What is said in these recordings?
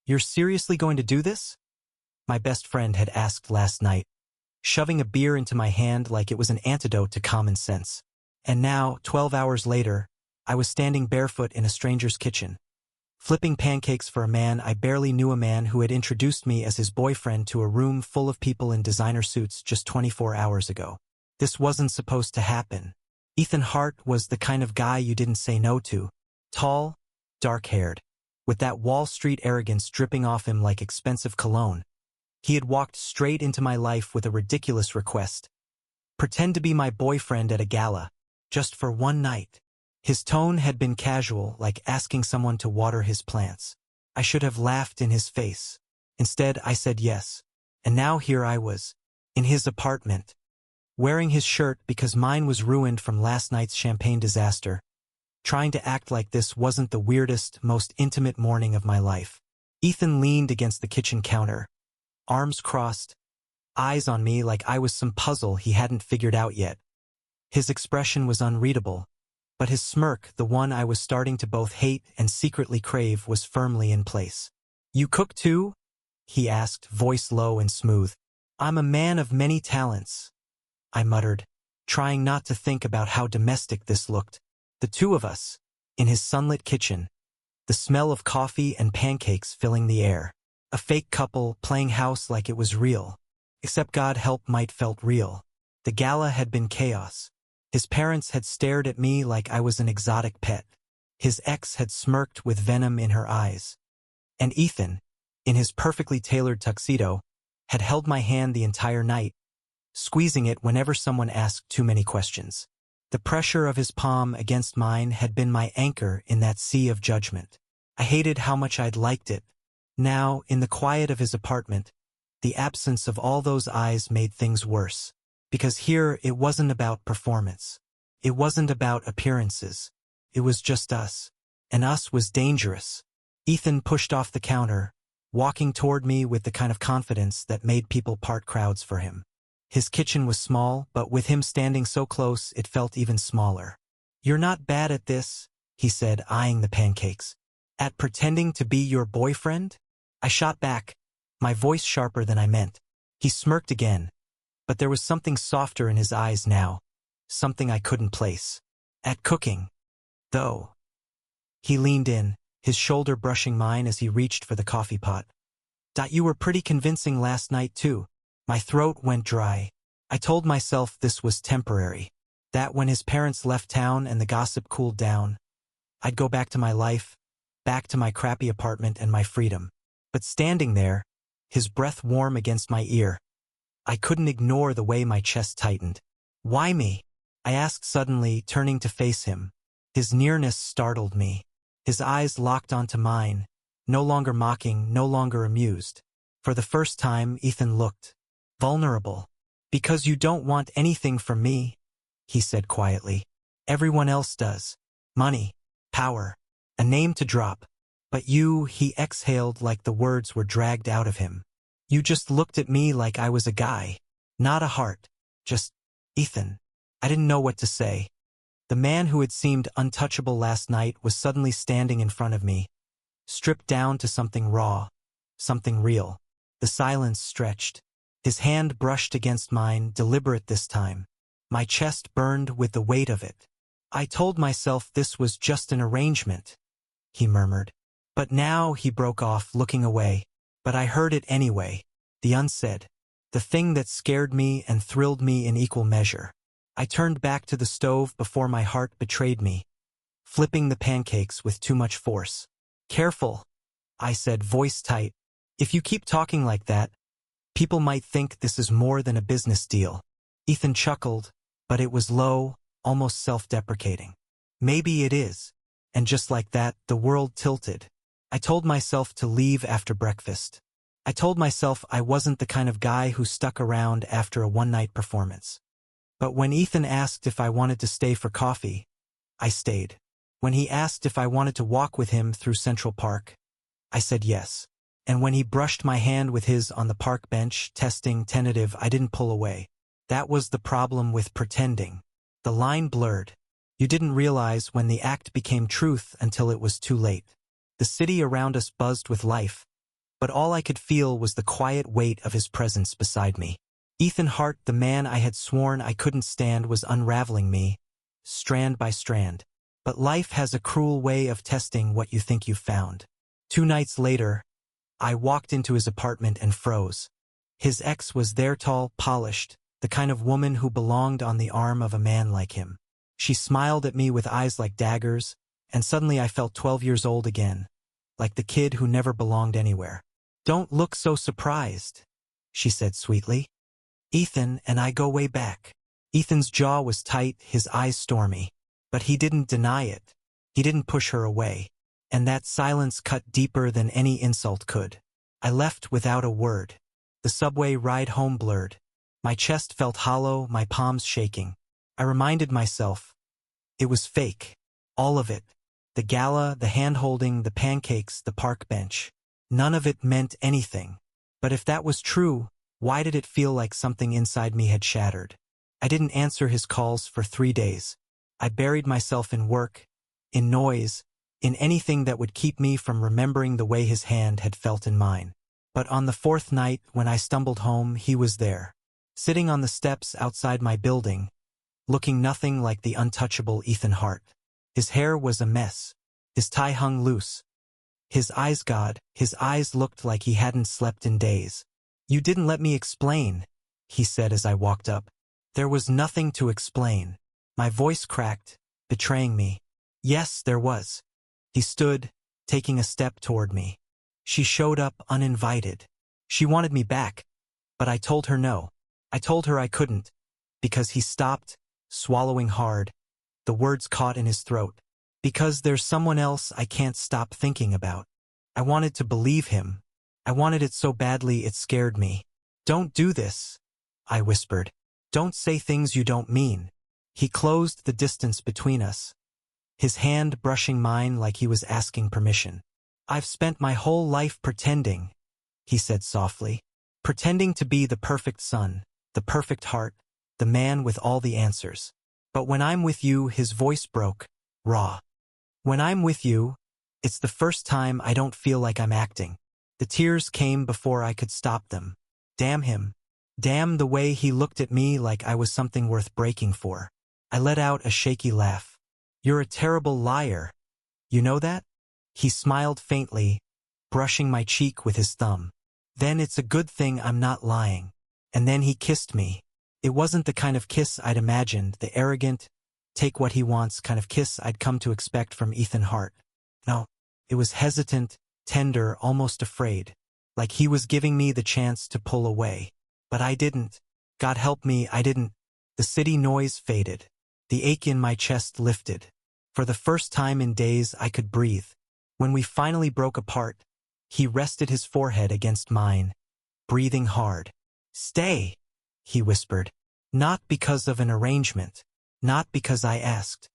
You're seriously going to do this? My best friend had asked last night, shoving a beer into my hand like it was an antidote to common sense. And now, 12 hours later, I was standing barefoot in a stranger's kitchen, flipping pancakes for a man I barely knew, a man who had introduced me as his boyfriend to a room full of people in designer suits just 24 hours ago. This wasn't supposed to happen. Ethan Hart was the kind of guy you didn't say no to. Tall, dark-haired, with that Wall Street arrogance dripping off him like expensive cologne. He had walked straight into my life with a ridiculous request. Pretend to be my boyfriend at a gala, just for one night. His tone had been casual, like asking someone to water his plants. I should have laughed in his face. Instead, I said yes. And now here I was, in his apartment, wearing his shirt because mine was ruined from last night's champagne disaster, trying to act like this wasn't the weirdest, most intimate morning of my life. Ethan leaned against the kitchen counter, arms crossed, eyes on me like I was some puzzle he hadn't figured out yet. His expression was unreadable, but his smirk, the one I was starting to both hate and secretly crave, was firmly in place. "You cook too?" he asked, voice low and smooth. "I'm a man of many talents," I muttered, trying not to think about how domestic this looked. The two of us, in his sunlit kitchen, the smell of coffee and pancakes filling the air. A fake couple playing house like it was real. Except God help might felt real. The gala had been chaos. His parents had stared at me like I was an exotic pet. His ex had smirked with venom in her eyes. And Ethan, in his perfectly tailored tuxedo, had held my hand the entire night, squeezing it whenever someone asked too many questions. The pressure of his palm against mine had been my anchor in that sea of judgment. I hated how much I'd liked it. Now, in the quiet of his apartment, the absence of all those eyes made things worse. Because here it wasn't about performance. It wasn't about appearances. It was just us. And us was dangerous. Ethan pushed off the counter, walking toward me with the kind of confidence that made people part crowds for him. His kitchen was small, but with him standing so close, it felt even smaller. "You're not bad at this," he said, eyeing the pancakes. "At pretending to be your boyfriend?" I shot back, my voice sharper than I meant. He smirked again, but there was something softer in his eyes now, something I couldn't place. "At cooking, though." He leaned in, his shoulder brushing mine as he reached for the coffee pot. "You were pretty convincing last night, too." My throat went dry. I told myself this was temporary, that when his parents left town and the gossip cooled down, I'd go back to my life, back to my crappy apartment and my freedom. But standing there, his breath warm against my ear, I couldn't ignore the way my chest tightened. "Why me?" I asked suddenly, turning to face him. His nearness startled me. His eyes locked onto mine, no longer mocking, no longer amused. For the first time, Ethan looked vulnerable. "Because you don't want anything from me," he said quietly. "Everyone else does. Money, power, a name to drop. But you," he exhaled like the words were dragged out of him. "You just looked at me like I was a guy. Not a heart. Just Ethan." I didn't know what to say. The man who had seemed untouchable last night was suddenly standing in front of me, stripped down to something raw, something real. The silence stretched. His hand brushed against mine, deliberate this time. My chest burned with the weight of it. "I told myself this was just an arrangement," he murmured. "But now," he broke off, looking away. "But I heard it anyway. The unsaid. The thing that scared me and thrilled me in equal measure." I turned back to the stove before my heart betrayed me, flipping the pancakes with too much force. "Careful," I said, voice tight. "If you keep talking like that, people might think this is more than a business deal." Ethan chuckled, but it was low, almost self-deprecating. "Maybe it is." And just like that, the world tilted. I told myself to leave after breakfast. I told myself I wasn't the kind of guy who stuck around after a one-night performance. But when Ethan asked if I wanted to stay for coffee, I stayed. When he asked if I wanted to walk with him through Central Park, I said yes. And when he brushed my hand with his on the park bench, testing, tentative, I didn't pull away. That was the problem with pretending. The line blurred. You didn't realize when the act became truth until it was too late. The city around us buzzed with life. but all I could feel was the quiet weight of his presence beside me. Ethan Hart, the man I had sworn I couldn't stand, was unraveling me, strand by strand. But life has a cruel way of testing what you think you've found. 2 nights later, I walked into his apartment and froze. His ex was there, tall, polished, the kind of woman who belonged on the arm of a man like him. She smiled at me with eyes like daggers, and suddenly I felt 12 years old again, like the kid who never belonged anywhere. "Don't look so surprised," she said sweetly. "Ethan and I go way back." Ethan's jaw was tight, his eyes stormy. But he didn't deny it. He didn't push her away. And that silence cut deeper than any insult could. I left without a word. The subway ride home blurred. My chest felt hollow, my palms shaking. I reminded myself, it was fake. All of it. The gala, the hand-holding, the pancakes, the park bench. None of it meant anything. But if that was true, why did it feel like something inside me had shattered? I didn't answer his calls for 3 days. I buried myself in work, in noise, in anything that would keep me from remembering the way his hand had felt in mine. But on the 4th night, when I stumbled home, he was there, sitting on the steps outside my building, looking nothing like the untouchable Ethan Hart. His hair was a mess. His tie hung loose. His eyes looked like he hadn't slept in days. "You didn't let me explain," he said as I walked up. There was nothing to explain. My voice cracked, betraying me. Yes, there was. He stood, taking a step toward me. She showed up uninvited. She wanted me back, but I told her no. I told her I couldn't, because he stopped, swallowing hard. The words caught in his throat. "Because there's someone else I can't stop thinking about." I wanted to believe him. I wanted it so badly it scared me. "Don't do this," I whispered. "Don't say things you don't mean." He closed the distance between us, his hand brushing mine like he was asking permission. "I've spent my whole life pretending," he said softly. "Pretending to be the perfect son, the perfect heart, the man with all the answers. But when I'm with you," his voice broke, raw. "When I'm with you, it's the first time I don't feel like I'm acting." The tears came before I could stop them. Damn him. Damn the way he looked at me like I was something worth breaking for. I let out a shaky laugh. "You're a terrible liar. You know that?" He smiled faintly, brushing my cheek with his thumb. "Then it's a good thing I'm not lying." And then he kissed me. It wasn't the kind of kiss I'd imagined, the arrogant, take what he wants kind of kiss I'd come to expect from Ethan Hart. No, it was hesitant, tender, almost afraid, like he was giving me the chance to pull away. But I didn't. God help me, I didn't. The city noise faded. The ache in my chest lifted. For the first time in days I could breathe. When we finally broke apart, he rested his forehead against mine, breathing hard. "Stay," he whispered. "Not because of an arrangement. Not because I asked.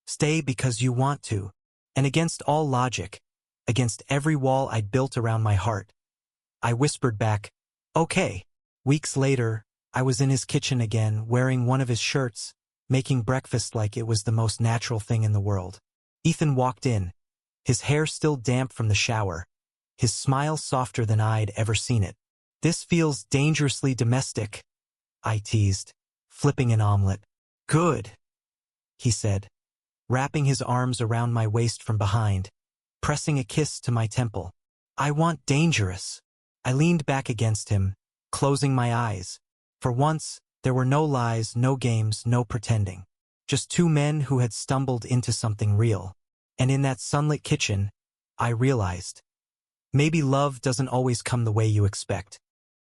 Stay because you want to." And against all logic, against every wall I'd built around my heart, I whispered back, "Okay." Weeks later, I was in his kitchen again, wearing one of his shirts, making breakfast like it was the most natural thing in the world. Ethan walked in, his hair still damp from the shower, his smile softer than I'd ever seen it. "This feels dangerously domestic," I teased, flipping an omelet. "Good," he said, wrapping his arms around my waist from behind, pressing a kiss to my temple. "I want dangerous." I leaned back against him, closing my eyes. For once, there were no lies, no games, no pretending. Just 2 men who had stumbled into something real. And in that sunlit kitchen, I realized, maybe love doesn't always come the way you expect.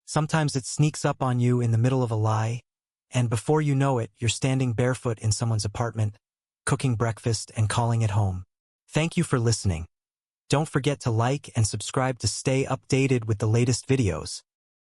Sometimes it sneaks up on you in the middle of a lie, and before you know it, you're standing barefoot in someone's apartment, cooking breakfast and calling it home. Thank you for listening. Don't forget to like and subscribe to stay updated with the latest videos.